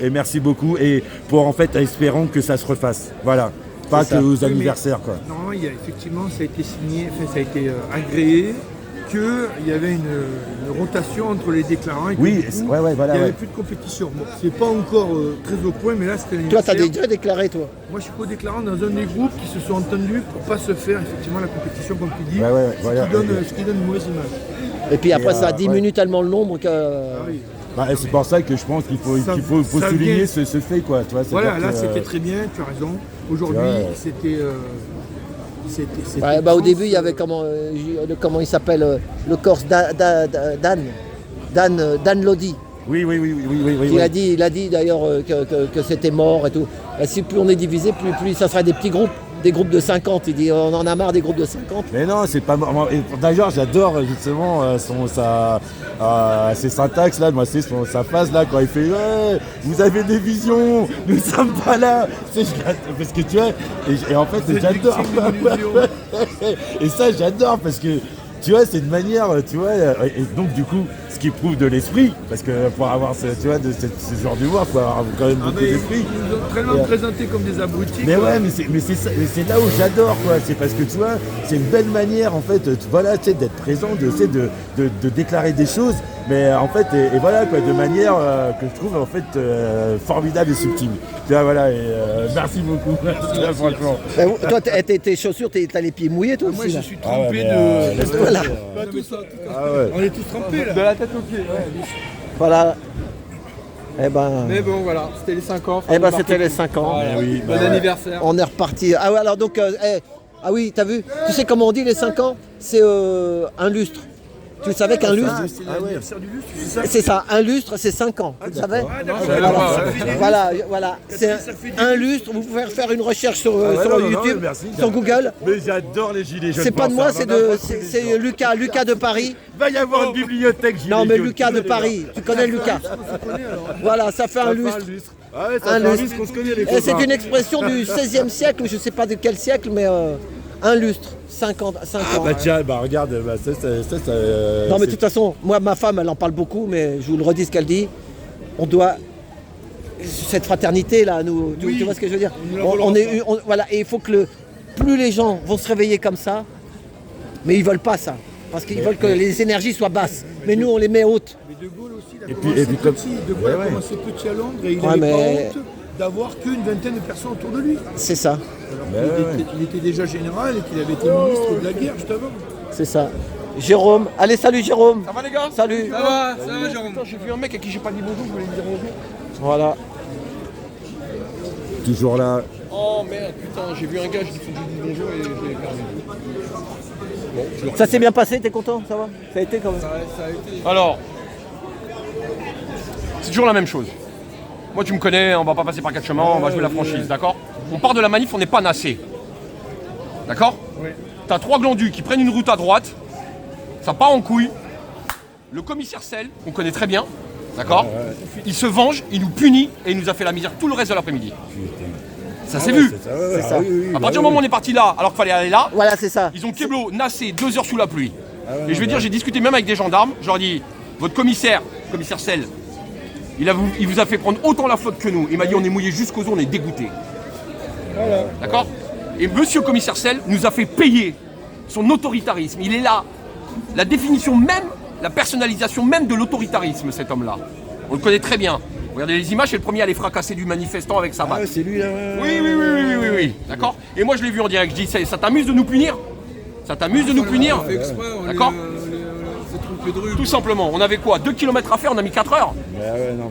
E: et pour, en fait, espérons que ça se refasse, voilà, pas que aux
B: Oui, mais
E: anniversaires, quoi.
B: Normalement, effectivement, ça a été signé, ça a été agréé qu'il y avait une rotation entre les déclarants et que
E: Oui,
B: du coup,
E: ouais, voilà,
B: il n'y avait
E: ouais.
B: plus de compétition. Bon, c'est pas encore très au point, mais là, c'était
A: Toi, t'as
B: l'anniversaire.
A: déjà déclaré, toi.
B: Moi, je suis co-déclarant dans un des groupes qui se sont entendus pour pas se faire effectivement la compétition, comme tu dis,
E: Ouais, voilà.
B: ce qui donne une mauvaise image.
A: Et puis après, ça diminue
E: ouais.
A: tellement le nombre que.
B: Ah oui.
E: Et c'est pour ça que je pense qu'il faut
B: Ça
E: souligner
B: vient.
E: ce fait, quoi. Tu vois,
B: Voilà,
E: c'est-à-dire
B: là,
E: que,
B: c'était très bien, tu as raison. Aujourd'hui,
E: Ouais.
B: c'était
A: Ouais, bah, au début, il y avait comment il s'appelle le Corse Dan Lodi.
E: Oui.
A: Il a dit d'ailleurs que c'était mort et tout. Et si plus on est divisé, plus ça sera des petits groupes, des groupes de 50. Il dit on en a marre des groupes de 50.
E: Mais non, c'est pas. D'ailleurs, j'adore justement ses syntaxes là, moi c'est sa phase là quand il fait ouais, vous avez des visions, nous sommes pas là. Parce que tu vois, et en fait j'adore. Et ça j'adore parce que tu vois, c'est une manière, tu vois, et donc du coup, ce qui prouve de l'esprit, parce que pour avoir ce genre d'humour, il faut avoir quand même beaucoup d'esprit.
B: Ils nous ont tellement présentés comme des abrutis.
E: Mais
B: quoi.
E: ouais, mais c'est là où j'adore, quoi. C'est parce que tu vois, c'est une belle manière, en fait, voilà, tu sais, d'être présent, de déclarer des choses, mais en fait, et voilà, quoi, de manière que je trouve, en fait, formidable et subtile. Tu vois, voilà, et merci beaucoup. Franchement.
A: Toi, tes chaussures, t'as les pieds mouillés, toi
B: Moi,
A: aussi.
B: je
A: Là.
B: suis trempé
E: mais,
B: de.
A: Voilà.
B: Pas tous, en tout cas.
E: Ah ouais.
B: On est tous trempés là.
C: De la tête aux pieds.
A: Voilà. Eh ben,
C: Mais bon, voilà, c'était les 5 ans.
A: c'était les 5 ans.
C: Voilà.
E: Oui,
C: Bon anniversaire.
A: On est reparti. Ah ouais, alors donc, ah oui, t'as vu? Tu sais comment on dit les 5 ans? C'est un lustre. Tu savais qu'un lustre,
B: C'est l'anniversaire du lustre, c'est ça.
A: c'est ça, un lustre, c'est 5 ans. Tu savais?
B: Ah, d'accord.
A: Voilà. C'est un lustre. Vous pouvez faire une recherche sur
E: non,
A: YouTube,
E: merci.
A: sur Google.
E: Mais j'adore les gilets jaunes.
A: C'est pas de moi, c'est
E: de
A: c'est Lucas de Paris.
E: Va y avoir une bibliothèque gilets
A: Non, mais
E: jaunes.
A: Lucas de Paris. Tu connais Lucas? Voilà, ça fait un lustre.
E: Ah ouais, ça
A: Un
E: fait un
A: lustre.
E: lustre qu'on se connaît les
A: Et
E: copains.
A: c'est une expression du 16e siècle, ou je sais pas de quel siècle, mais un lustre, 5 ans.
E: Bah tiens, bah regarde, bah, ça
A: Non, mais de toute façon, moi, ma femme, elle en parle beaucoup, mais je vous le redis ce qu'elle dit. On doit. Cette fraternité-là, nous. Tu vois ce que je veux dire? Voilà, et il faut que plus les gens vont se réveiller comme ça, mais ils veulent pas ça. Parce qu'ils veulent que les énergies soient basses. Mais nous, on les met hautes.
B: Mais De Gaulle aussi, il a
E: Et puis-
B: commencé
E: et puis comme-
B: petit. De Gaulle
E: Ouais.
B: a commencé petit à Londres et il
A: Ouais,
B: n'avait
A: mais-
B: pas honte d'avoir qu'une vingtaine de personnes autour de lui.
A: C'est ça,
B: Alors qu'il était déjà général et qu'il avait été ministre de la guerre juste avant.
A: c'est ça. Jérôme, allez, salut Jérôme.
C: Ça va les gars?
A: Salut.
C: Ça va, Jérôme. J'ai vu un mec à qui j'ai pas dit bonjour, je voulais lui dire bonjour.
A: Voilà.
E: toujours là.
C: Oh merde, putain, j'ai vu un gars, j'ai dit faut que je lui dise bonjour et je l'ai perdu. Bon, je le
A: Ça s'est bien passé, t'es content? Ça va? Ça a été quand même.
C: ça a été. Alors, c'est toujours la même chose. Moi, tu me connais, on va pas passer par 4 chemins, on va jouer la franchise, d'accord? On part de la manif, on n'est pas nassé. D'accord? T'as 3 glandus qui prennent une route à droite, ça part en couille. Le commissaire Sel, qu'on connaît très bien, d'accord? Il se venge, il nous punit et il nous a fait la misère tout le reste de l'après-midi. Ça s'est vu.
A: C'est ça.
C: À partir du moment où on est parti là, alors qu'il fallait aller là,
A: Voilà, c'est ça.
C: ils ont keblo, nassé 2 heures sous la pluie. Et je veux dire, j'ai discuté même avec des gendarmes, je leur ai dit, votre commissaire Sel, il vous a fait prendre autant la flotte que nous. Il m'a dit, on est mouillé jusqu'aux os, on est dégoûté. D'accord? Et monsieur commissaire Sel nous a fait payer son autoritarisme. Il est là. La définition même, la personnalisation même de l'autoritarisme, cet homme-là. On le connaît très bien. Regardez les images, c'est le premier à aller fracasser du manifestant avec sa batte.
E: c'est lui là.
C: Oui. D'accord? Et moi je l'ai vu en direct, je dis, ça t'amuse de nous punir? Ça t'amuse de nous punir? D'accord? Tout simplement, on avait quoi? 2 km à faire, on a mis 4 heures.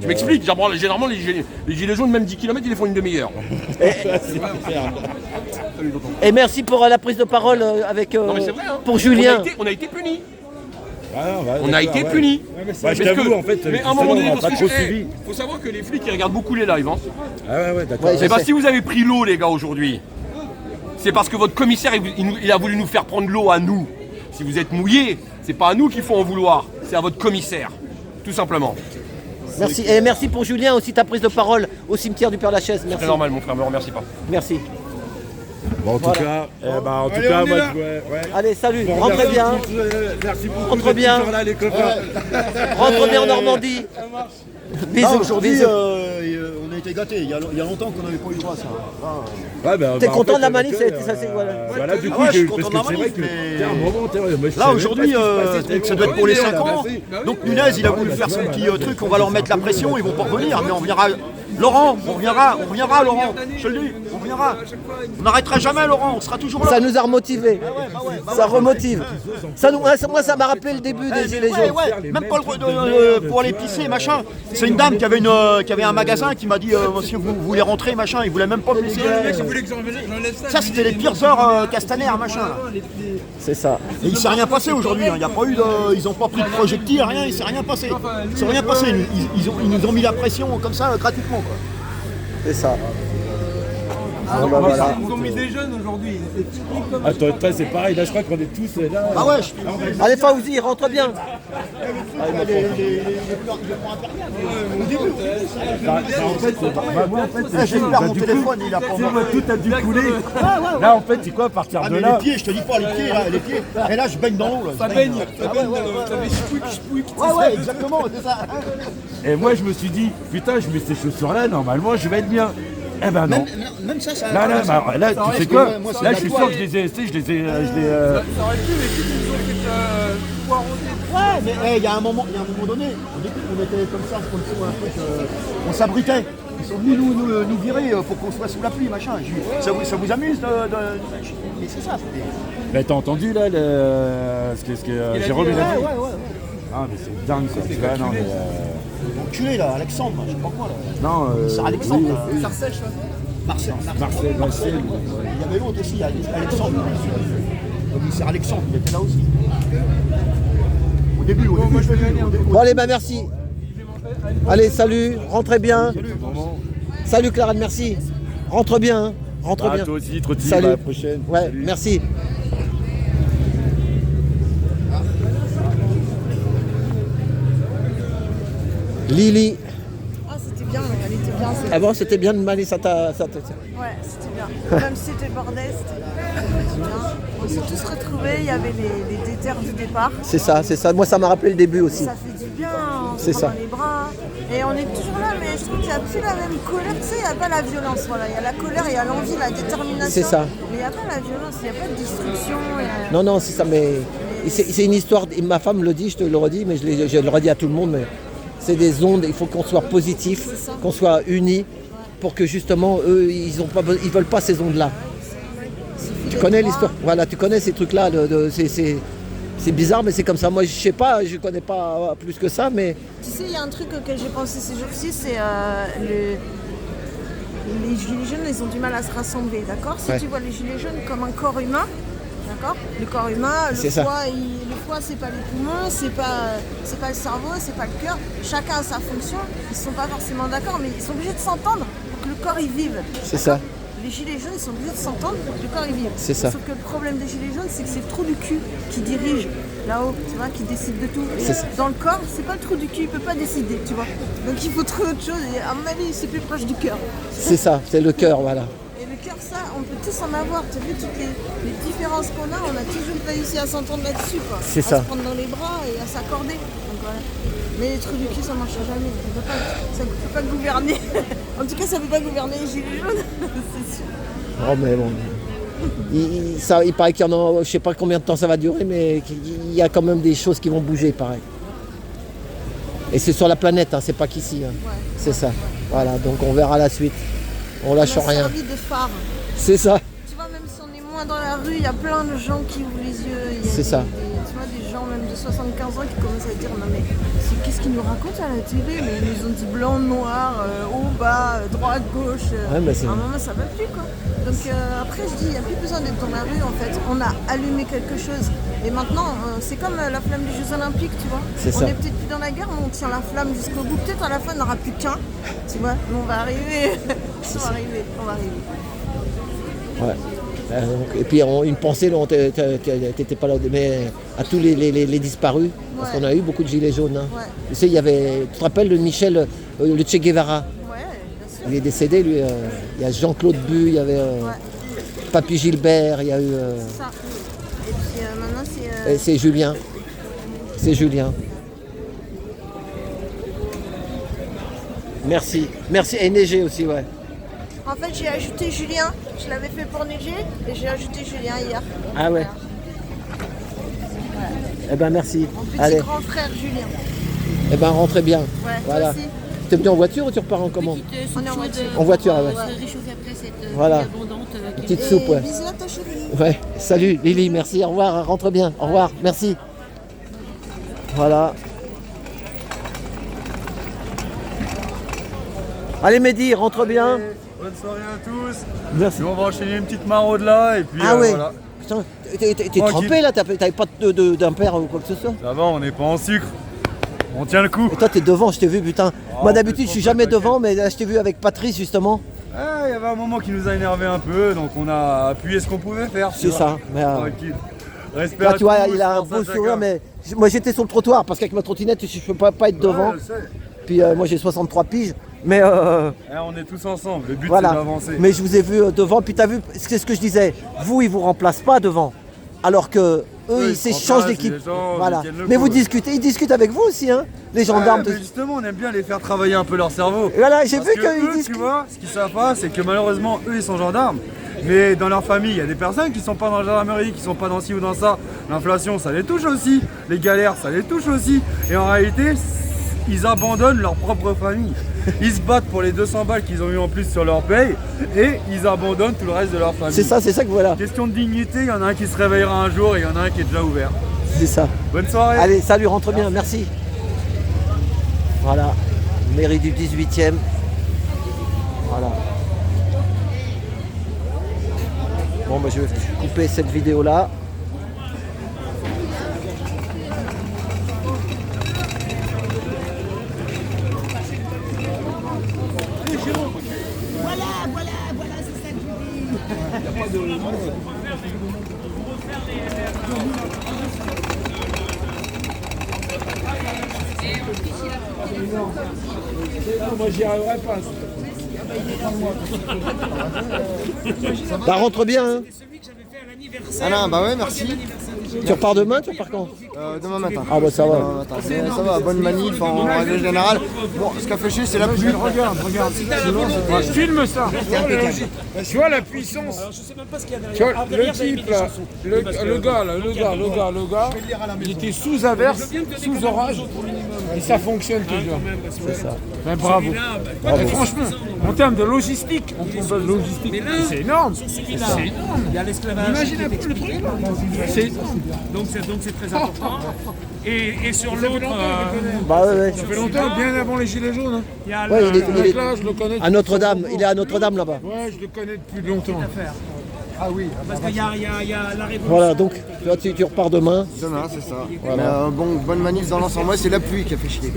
C: Tu m'expliques? Généralement les gilets jaunes, même 10 km, ils les font une demi-heure.
A: Et merci pour la prise de parole avec
C: Non mais c'est vrai, hein.
A: pour Julien.
C: On a été punis.
E: On
C: On a été punis.
E: Bah, je
C: Parce
E: t'avoue,
C: que-
E: en fait,
C: mais à un moment donné,
E: on n'a
C: parce
E: pas
C: que
E: trop suivi.
C: faut savoir que les flics ils regardent beaucoup les lives. Hein.
E: Ah ouais, d'accord.
A: Ouais,
C: C'est parce
A: sais.
C: que si vous avez pris l'eau, les gars, aujourd'hui, c'est parce que votre commissaire il a voulu nous faire prendre l'eau à nous. Si vous êtes mouillé, c'est pas à nous qu'il faut en vouloir, c'est à votre commissaire, tout simplement.
A: Merci. Et merci pour Julien aussi, ta prise de parole au cimetière du Père-Lachaise. Merci.
C: C'est normal, mon frère, me remercie pas.
A: Merci.
E: Bon, en tout cas, moi,
A: Allez, salut,
E: Bon,
A: rentrez
E: merci
A: bien.
E: beaucoup, merci beaucoup.
A: Rentre
E: vous êtes
A: bien.
E: toujours là, les copains.
A: Rentre bien en Normandie. Bisous.
F: Aujourd'hui,
A: bisous.
F: on a été gâtés. Il y a longtemps qu'on n'avait pas eu le droit à ça.
E: Ouais, bah,
A: T'es
E: en
A: content
E: fait,
A: de la manif,
E: avec,
A: ça, c'est voilà.
E: Voilà, du
F: Ah
E: coup,
F: ouais, je suis
E: parce
F: content
E: que
F: de la
E: c'est vrai
F: manif,
E: que
F: mais-
E: t'es un moment, moi, je
F: Là
E: savais
F: aujourd'hui,
E: pas ce qui se passait,
F: ça doit être pour les 5 ans.
E: passé.
F: Donc Nunez, il a voulu faire son petit truc, on va leur mettre la pression, ils vont pas revenir, mais on reviendra. Laurent, on reviendra Laurent, je te le dis, on reviendra. On n'arrêtera jamais Laurent, on sera toujours là.
A: Ça nous a remotivés. Ça remotive. Ça nous, moi, ça m'a rappelé le début des Gilets jaunes.
F: Ouais, même pas le droit pour aller pisser, machin. C'est une dame qui avait, qui avait un magasin qui m'a dit monsieur, vous voulez rentrer, machin, il voulait même pas me laisser. Ça, c'était les pires heures Castaner, machin. Là.
A: C'est ça.
F: Et il s'est rien passé aujourd'hui, hein. Il y a pas eu ils n'ont pas pris de projectiles, rien, il s'est rien passé. Il s'est rien passé, ils nous ont mis la pression comme ça gratuitement. Quoi.
A: C'est ça.
B: Ah,
A: bah, voilà.
B: Ils ont mis des jeunes aujourd'hui.
E: Attends, toi, c'est pareil, là, je crois qu'on est tous là.
F: Ah ouais,
A: Allez, Fauzi, rentre bien.
F: j'ai ouvert mon téléphone, il a pas
E: Moi, tout a dû couler. Là, en fait, c'est quoi, à partir
F: Ah
E: de
F: mais
E: là?
F: les pieds, je te dis pas, les pieds. Et là, je baigne dans l'eau.
B: Ça baigne,
F: Ouais, exactement, c'est ça.
E: Et moi, je me suis dit, putain, je mets ces chaussures-là, normalement, je vais être bien. Eh ben non.
F: Même ça, ça.
E: Là, tu sais
F: parce
E: quoi?
F: que moi, c'est
E: Là,
F: la
E: je suis
F: toile.
E: sûr que je les ai, tu sais, je les ai.
B: Ça aurait pu, mais qui nous ont fait poireauter.
F: Ouais, mais il y a un moment donné, au début, on était comme ça, comme si un truc, on s'abritait. Ils sont venus nous virer pour qu'on soit sous la pluie, machin. Ça vous amuse Mais c'est ça, c'était.
E: Mais t'as entendu là ce que Jérôme il a dit?
F: Ouais.
E: Ah mais c'est dingue ça, tu vois, non mais
F: Enculé là, Alexandre, je sais pas quoi là.
E: non,
F: C'est Alexandre.
E: oui,
F: là.
B: Sarcelles, je crois.
F: Marcel.
E: Marcel,
F: Il y avait l'autre aussi, Alexandre. Le commissaire Alexandre, il était là aussi. Au début,
B: Moi, je vais y aller.
A: Bon, allez, bah merci. Allez, salut, rentrez bien. Salut, Clara, merci. Rentre bien, hein. Rentre
E: ah,
A: bien.
E: toi aussi, Trotti,
A: Salut.
E: à la prochaine.
A: Ouais,
E: Salut.
A: merci. Lily.
G: Ah, c'était bien, elle était bien.
A: Ah bon, c'était bien de Mali, ça t'a.
G: Ouais, c'était bien. Même si c'était le bordel, c'était bien. On s'est tous retrouvés, il y avait les déterres du départ.
A: C'est ça, c'est ça. Moi, ça m'a rappelé le début aussi.
G: Ça fait du bien, on
A: C'est
G: se
A: ça.
G: prend dans les bras. Et on est toujours là, mais je trouve qu'il n'y a plus la même colère. Tu sais, il n'y a pas la violence. Voilà. Il y a la colère, il y a l'envie, la détermination.
A: C'est ça.
G: Mais il n'y a pas la violence, il n'y a pas de destruction.
A: Non, non, c'est ça, mais c'est une histoire, et ma femme le dit, je te le redis, mais je le redis à tout le monde, mais c'est des ondes, il faut qu'on soit positif, qu'on soit unis, pour que justement, eux, ils veulent pas ces ondes-là. Tu connais l'histoire, voilà, tu connais ces trucs-là, c'est bizarre, mais c'est comme ça. Moi, je sais pas, je connais pas plus que ça, mais
G: Tu sais, il y a un truc auquel j'ai pensé ces jours-ci, c'est les gilets jaunes, ils ont du mal à se rassembler, d'accord? Si
A: Ouais.
G: tu vois les gilets jaunes comme un corps humain, d'accord? Le corps humain, le
A: C'est ça.
G: foie, c'est pas les poumons, c'est pas le cerveau, c'est pas le cœur. Chacun a sa fonction. Ils sont pas forcément d'accord, mais ils sont obligés de s'entendre pour que le corps y vive.
A: c'est ça.
G: Les gilets jaunes, ils sont obligés de s'entendre pour que le corps y vive.
A: C'est ça.
G: Sauf que le problème des gilets jaunes, c'est que c'est le trou du cul qui dirige là-haut, tu vois, qui décide de tout. Et
A: C'est ça.
G: dans le corps, c'est pas le trou du cul, il peut pas décider, tu vois. Donc il faut trouver autre chose. Et à mon avis, c'est plus proche du cœur.
A: C'est ça, c'est le cœur, voilà.
G: Et le cœur, ça, on peut tous en avoir. Tu as vu toutes les différences qu'on a, on a toujours réussi à s'entendre là-dessus, quoi.
A: C'est
G: à
A: ça.
G: se prendre dans les bras et à s'accorder. Donc, voilà. Mais les trous du cul, ça marchera jamais. Ça peut pas gouverner. En tout cas, ça peut pas gouverner les gilets jaunes, c'est sûr.
A: Oh, mais bon. Il paraît qu'il y en a, je sais pas combien de temps ça va durer, mais il y a quand même des choses qui vont bouger, pareil. Et c'est sur la planète, hein, c'est pas qu'ici. Hein.
G: Ouais.
A: C'est ça. Voilà, donc on verra la suite. On lâche
G: On a
A: rien.
G: servi de phare.
A: C'est ça.
G: Tu vois, même si on est moins dans la rue, il y a plein de gens qui ouvrent les yeux. Il y a
A: C'est ça.
G: tu vois, des gens même de 75 ans qui commencent à dire non mais qu'est-ce qu'ils nous racontent à la télé? Mais ils nous ont dit blanc, noir, haut, bas, droite, gauche.
A: Ouais, mais c'est-
G: à un moment, ça va plus quoi. Donc après, je dis, il n'y a plus besoin d'être dans la rue en fait. On a allumé quelque chose. Et maintenant, c'est comme la flamme des Jeux Olympiques, tu vois.
A: C'est
G: On
A: ça.
G: est peut-être plus dans la guerre, mais on tient la flamme jusqu'au bout. Peut-être à la fin, il n'y en aura plus qu'un. Tu vois, mais on va arriver. On va arriver.
A: Ouais. Et puis une pensée, t'étais pas là, mais à tous les disparus, parce qu'on a eu beaucoup de gilets jaunes. Hein.
G: Ouais.
A: Tu sais, il y avait, tu te rappelles de Michel, le Che Guevara,
G: Ouais, bien sûr.
A: il est décédé lui. Il y a Jean-Claude Bu, il y avait Papy Gilbert, il y a eu.
G: Ça. Et puis maintenant c'est.
A: C'est Julien. C'est Julien. Merci. Merci. Et neigé aussi, ouais.
G: En fait, j'ai ajouté Julien. Je l'avais fait pour neiger et j'ai ajouté Julien hier.
A: Ah ouais. Eh ben merci.
G: Mon petit
A: Allez.
G: grand frère Julien.
A: Eh ben rentrez bien.
G: Ouais,
A: Voilà.
G: toi aussi.
A: T'es venu en voiture ou tu repars en comment?
G: On est en voiture.
A: En voiture, ah ouais.
H: Réchauffer après cette
A: Voilà.
H: pluie abondante.
A: Une petite soupe, ouais.
G: Bisous à ta chérie.
A: Ouais. Salut Lily, merci. Au revoir. Rentre bien. Au revoir. Merci. Voilà. Allez Mehdi, rentre bien.
I: Bonne soirée à tous.
A: Merci.
I: Nous, on va enchaîner une petite maraude là et puis
A: Ah ouais.
I: voilà.
A: Putain, t'es
I: Tranquille.
A: trempé là, t'avais pas d'impair ou quoi que ce soit?
I: Ça va, on n'est pas en sucre. On tient le coup.
A: Et toi t'es devant, je t'ai vu putain. Moi
I: on
A: d'habitude
I: peut
A: je suis
I: se
A: jamais
I: tranquille.
A: devant, mais là je t'ai vu avec Patrice justement.
I: Ah, il y avait un moment qui nous a énervé un peu, donc on a appuyé ce qu'on pouvait faire. tu
A: C'est
I: vois.
A: ça. Mais,
I: Tranquille. Respect
A: là
I: à
A: tu vois,
I: tous,
A: il a un
I: force à
A: beau
I: chacun.
A: sourire, mais moi j'étais sur le trottoir parce qu'avec ma trottinette je peux pas être devant.
I: Ouais, je sais.
A: Puis moi j'ai 63 piges, mais
I: Eh, on est tous ensemble, le but c'est
A: voilà.
I: d'avancer.
A: Mais je vous ai vu devant, puis t'as vu, c'est ce que je disais. Vous ils vous remplacent pas devant, alors que eux
I: Eux,
A: ils
I: ils se
A: s'échangent
I: remplacent,
A: d'équipe.
I: les gens,
A: Voilà.
I: ils tiennent le
A: Mais
I: coup,
A: vous
I: ouais.
A: discutez, ils discutent avec vous aussi, hein, les gendarmes.
I: Ouais, mais justement, on aime bien les faire travailler un peu leur cerveau.
A: Voilà, j'ai
I: Parce
A: vu
I: que
A: qu'ils
I: eux,
A: discutent.
I: tu vois, ce qu'ils savent pas, c'est que malheureusement, eux, ils sont gendarmes. Mais dans leur famille, il y a des personnes qui sont pas dans la gendarmerie, qui sont pas dans ci ou dans ça. L'inflation, ça les touche aussi. Les galères, ça les touche aussi. Et en réalité, ils abandonnent leur propre famille. Ils se battent pour les 200 balles qu'ils ont eu en plus sur leur paye et ils abandonnent tout le reste de leur famille.
A: C'est ça que voilà.
I: Question de dignité, il y en a un qui se réveillera un jour et il y en a un qui est déjà ouvert.
A: C'est ça.
I: Bonne soirée.
A: Allez, salut, rentre bien, merci. Voilà, mairie du 18e. Voilà. Bon, bah, je vais couper cette vidéo-là.
D: Voilà, c'est ça que je dis.
A: Bah, rentre bien, hein.
F: Ah non, bah ouais, merci.
A: Tu repars demain, tu repars quand?
F: Demain matin.
A: Ah, bah, ça va.
F: Demain matin. Mais ça va, bonne manif en règle générale. Bon, ce qui a fait chier, c'est la pluie. Regarde.
B: Filme ça. Tu vois la puissance. Tu vois le type là, le gars, il était sous averse, sous orage, et ça fonctionne toujours. C'est ça. Ben, bravo. Et franchement, en termes de logistique, c'est énorme. C'est énorme.
J: Il y a l'esclavage.
B: Imagine un peu le truc.
J: Donc c'est très important. Et sur l'autre,
A: Bah, ouais.
B: Ça fait longtemps, bien avant les Gilets jaunes. Hein.
J: il y a
A: Ouais,
J: le-
A: il est
B: Là, je le connais.
A: à Notre-Dame, il est à Notre-Dame là-bas.
B: Ouais, je le connais depuis longtemps.
J: parce qu'il y a la révolution.
A: Voilà, donc toi, tu repars demain.
F: Demain, c'est ça. Mais, bon, bonne manif dans l'ensemble. Moi, c'est la pluie qui a fait chier.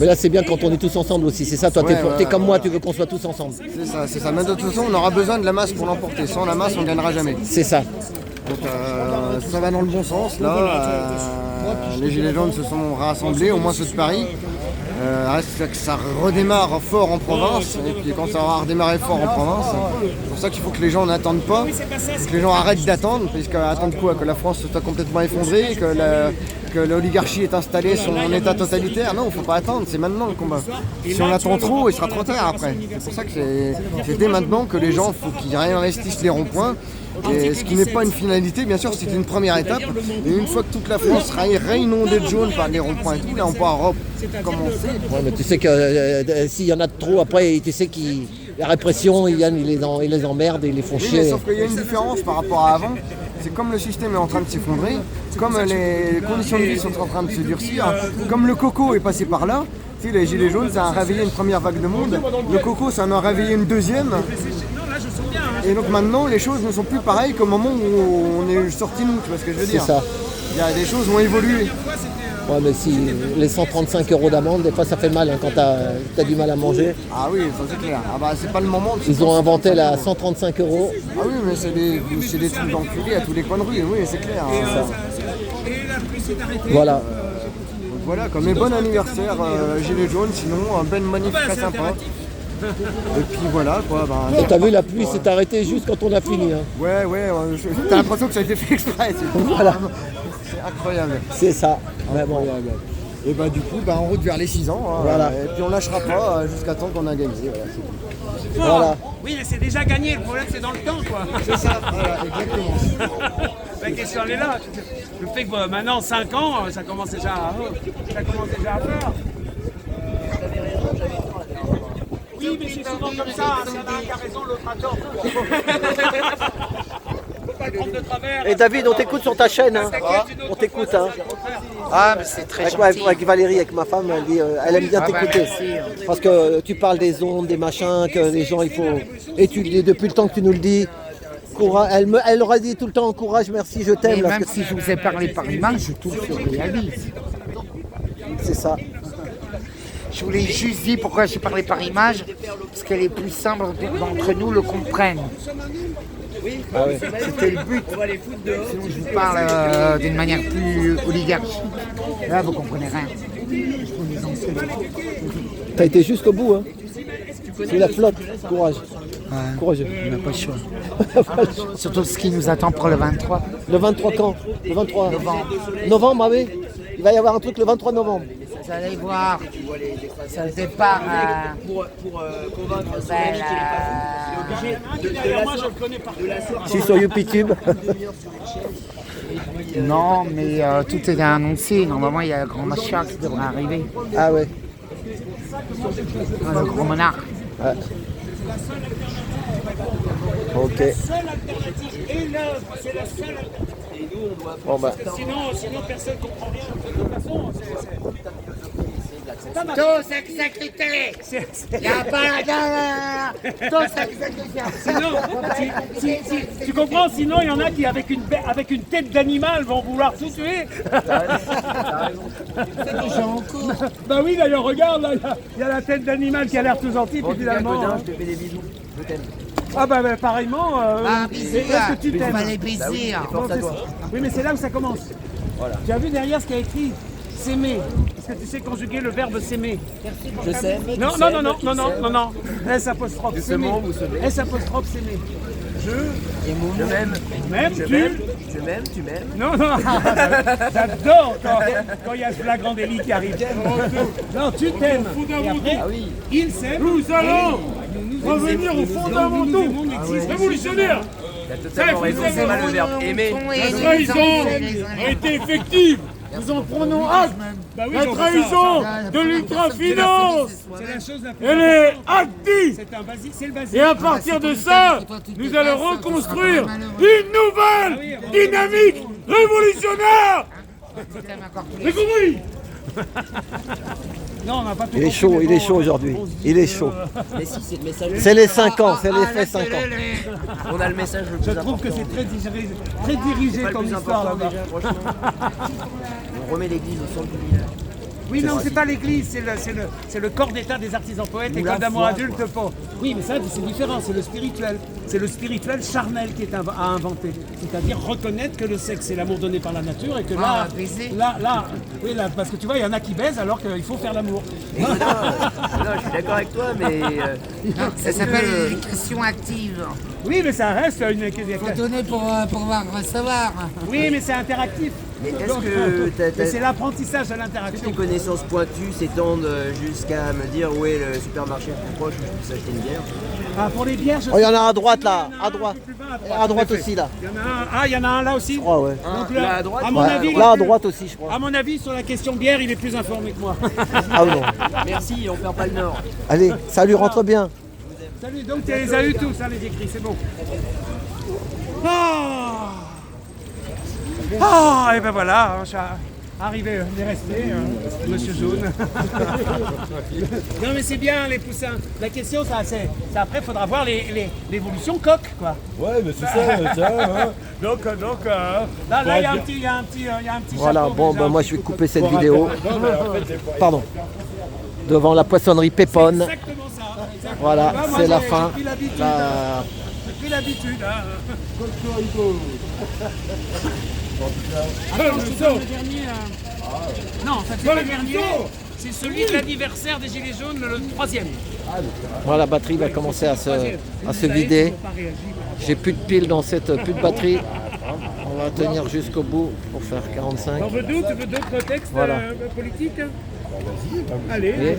A: Mais là, c'est bien quand on est tous ensemble aussi. C'est ça, toi,
F: Ouais,
A: t'es
F: ouais,
A: comme moi, tu veux qu'on soit tous ensemble.
F: C'est ça. Mais de toute façon, on aura besoin de la masse pour l'emporter. Sans la masse, on gagnera jamais.
A: C'est ça.
F: Donc ça va dans le bon sens là. Les Gilets jaunes se sont rassemblés, au moins ceux de Paris. Reste que ça redémarre fort en province. Et puis quand ça aura redémarré fort en province, c'est pour ça qu'il faut que les gens n'attendent pas. Que les gens arrêtent d'attendre. Puisqu'attendre quoi? Que la France soit complètement effondrée, que l'oligarchie est installée sur un état totalitaire. Non, il ne faut pas attendre, c'est maintenant le combat. Si on attend trop, il sera trop tard après. C'est pour ça que c'est dès maintenant que les gens, faut qu'ils réinvestissent les ronds-points. Et ce qui n'est pas une finalité, bien sûr, c'est une première étape. Et une fois que toute la France sera réinondée de jaune par les ronds-points et tout, là on pourra recommencer.
A: Ouais, mais tu sais que s'il y en a de trop, après, tu sais que la répression, ils viennent, ils les emmerdent, ils les font
F: Oui,
A: chier.
F: mais sauf qu'il y a une différence par rapport à avant. C'est comme le système est en train de s'effondrer, comme les conditions de vie sont en train de se durcir, comme le coco est passé par là. Tu sais, les gilets jaunes, ça a réveillé une première vague de monde. Le coco, ça en a réveillé une deuxième. Et donc maintenant, les choses ne sont plus pareilles qu'au moment où on est sorti nous, tu vois ce que je veux dire?
A: C'est ça.
F: Il y a des choses qui ont évolué.
A: Ouais, mais si les 135 € d'amende, des fois ça fait mal hein, quand t'as du mal à manger.
F: Ah oui, ça c'est clair. Ah bah c'est pas le moment.
A: Ils ont inventé la 135 €.
F: Ah oui, mais c'est des trucs d'enculés à tous les coins de rue, oui, c'est clair. Hein.
J: Et la pluie s'est arrêtée.
A: Voilà.
F: Donc voilà, comme bon anniversaire, Gilets jaunes, sinon un bel manif très sympa. Et puis voilà quoi.
A: Et t'as vu, la pluie s'est arrêtée juste quand on a fini. Hein.
F: Ouais, t'as l'impression que ça a été fait exprès.
A: Voilà.
F: C'est incroyable.
A: C'est ça. Mais bon.
F: Et bah du coup, en route vers les 6 ans. Hein,
A: Voilà.
F: Et puis on lâchera pas jusqu'à temps qu'on a gagné. Voilà,
A: Voilà.
J: Oui, mais c'est déjà gagné. Le problème, c'est dans le temps, quoi.
F: c'est ça, voilà, exactement.
J: La question, elle est là. Le fait que maintenant, 5 ans, ça commence déjà à faire. Oui, mais c'est souvent comme ça. S'il y en a un qui a raison, l'autre a tort. Faut pas le prendre de travers.
A: Et David, on t'écoute sur ta chaîne. Hein. On t'écoute. Hein.
H: Ah, mais c'est très
A: Avec,
H: gentil.
A: avec Valérie, avec ma femme, elle aime bien t'écouter. Parce que tu parles des ondes, des machins, que les gens, il faut étudier depuis le temps que tu nous le dis. Elle aurait dit tout le temps courage, merci, je
H: Et
A: t'aime. là,
H: même
A: que-
H: si je vous ai parlé par image, je tout réalise.
A: C'est ça.
H: Je voulais juste dire pourquoi j'ai parlé par image, parce que les plus simples d'entre nous le comprennent.
A: Ah ouais.
H: C'était le but. Sinon, je vous parle d'une manière plus oligarchique. Là, vous comprenez rien.
A: T'as été jusqu'au bout. Hein. C'est la flotte. Courage. Courageux.
H: On n'a pas le choix. Surtout ce qui nous attend pour le 23.
A: Le 23 quand? Le 23
H: Novembre.
A: Novembre, ah oui. Il va y avoir un truc le 23 novembre.
H: Vous allez voir, c'est le départ
A: Je suis sur YouTube.
H: Non, mais tout est annoncé. Normalement, il y a le grand machin qui devrait arriver.
A: Ah ouais.
H: Le grand monarque.
A: Ouais. Ok.
J: Et l'œuvre, c'est la seule alternative.
A: Bon bah.
J: Sinon personne ne comprend rien. De toute façon, c'est pas ma...
H: Tous exécutés. Il n'y a pas la tous exécutés.
J: Sinon, tu comprends, sinon il y en a qui avec une tête d'animal vont vouloir tout tuer. Bah oui, d'ailleurs, regarde, là, il y a la tête d'animal qui a l'air tout gentil, puis finalement...
F: Godin, je te fais des bisous. Je t'aime.
J: Ah bah pareillement,
H: Ah, bisous,
J: est-ce que tu
H: il
J: t'aimes?
H: fallait baiser.
J: Non, c'est ça. Oui, mais c'est là où ça commence. Voilà. Tu as vu derrière ce qu'il y a écrit? S'aimer. Est-ce que tu sais conjuguer le verbe s'aimer?
F: Je sais.
J: Non. S apostrophe s'aimer. S apostrophe s'aimer.
F: Je m'aime.
J: Même
F: Je
J: tu.
F: m'aime. Je m'aime, tu m'aimes.
J: Non, j'adore quand il y a ce flagrant délit qui arrive. Non, tu t'aimes. Et après, il s'aime.
B: Nous allons revenir aux fondamentaux révolutionnaires.
F: T'as totalement raison, c'est mal le verbe aimer.
B: La trahison a été effective. Nous en prenons acte. La trahison de l'ultra-finance,
J: C'est la chose la plus
B: elle est
J: importante.
B: active.
J: C'est un basique, c'est le basique.
B: Et à partir de ça, nous allons reconstruire une nouvelle dynamique révolutionnaire. J'ai compris.
J: Non, on n'a pas tout
A: Il est
J: compris,
A: chaud,
J: mais
A: il est
J: bon,
A: chaud aujourd'hui. Il est chaud.
F: Mais si, c'est le message.
A: C'est les 5 ans, c'est l'effet 5 ans.
F: On a le message le plus
J: Je trouve que c'est très dirigé
F: pas le
J: comme
F: plus
J: histoire
F: important
J: là-bas.
F: déjà, franchement. On remet l'église au centre du village.
J: Oui, non, c'est pas l'église, c'est le corps d'état des artisans poètes, école d'amour adulte pour. Oui, mais ça, c'est différent, c'est le spirituel. C'est le spirituel charnel qui est à inventer. C'est-à-dire reconnaître que le sexe, c'est l'amour donné par la nature et que là,
H: baiser.
J: oui, là, parce que tu vois, il y en a qui baisent alors qu'il faut faire l'amour.
F: Non, je suis d'accord avec toi, mais.
H: Ça s'appelle l'électricité active.
J: Oui, mais ça reste une.
H: Il faut donner pour pouvoir recevoir.
J: Oui, mais c'est interactif.
F: Mais est-ce
J: Donc,
F: que
J: et c'est l'apprentissage à l'interaction.
F: tes connaissances pointues s'étendent jusqu'à me dire où est le supermarché le plus proche où je peux s'acheter une bière?
J: Ah, pour les bières, je
A: Oh, il y en a à droite là,
J: Il y en a
A: à
J: un
A: droite.
J: peu plus bas,
A: À droite
J: en effet.
A: aussi là.
J: Il y en a un. Ah, il y en a un là aussi.
A: Oh ouais.
J: Donc
F: Là, à droite,
J: à mon
A: Ouais,
J: avis,
A: là à droite aussi, je crois.
J: à mon avis, sur la question bière, il est plus informé que moi.
A: Ah non.
F: Merci, on perd pas le nord.
A: Allez, salut, rentre bien.
J: Salut, donc tu les as eu tous, hein, les écrits, c'est bon. Ah, et ben voilà, Arrivé, on est resté, monsieur Jaune. Non mais c'est bien les poussins. La question, c'est après, il faudra voir l'évolution coque, quoi.
E: Ouais, mais c'est ça, hein.
J: Donc là, il y a un petit
A: Voilà,
J: chapeau,
A: bon,
J: déjà.
A: ben moi je vais couper cette vidéo. Pardon. Devant la poissonnerie Pépone.
J: Exactement ça. Exactement.
A: Voilà,
J: Bah, moi,
A: c'est la
J: j'ai
A: fin.
J: pris l'habitude,
A: La-
J: J'ai pris l'habitude. Alors, c'est pas le dernier. Non, ça c'est pas le dernier. C'est celui de l'anniversaire des Gilets jaunes, le 3e.
A: Voilà, la batterie va commencer à se vider. J'ai plus de piles dans cette, plus de batterie. On va tenir jusqu'au bout pour faire 45.
J: T'en veux d'autres? Tu veux d'autres textes
A: Voilà.
J: politiques? Allez.
A: Et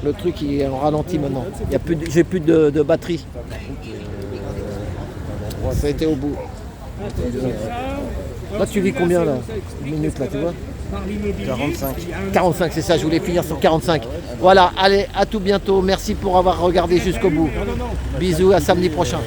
A: le truc il est en ralenti maintenant. Il y a plus j'ai plus de batterie. Ça a été au bout. Là tu vis combien là? Une minute là, tu vois?
F: 45.
A: 45, c'est ça, je voulais finir sur 45. Voilà, allez, à tout bientôt. Merci pour avoir regardé jusqu'au bout. Bisous, à samedi prochain.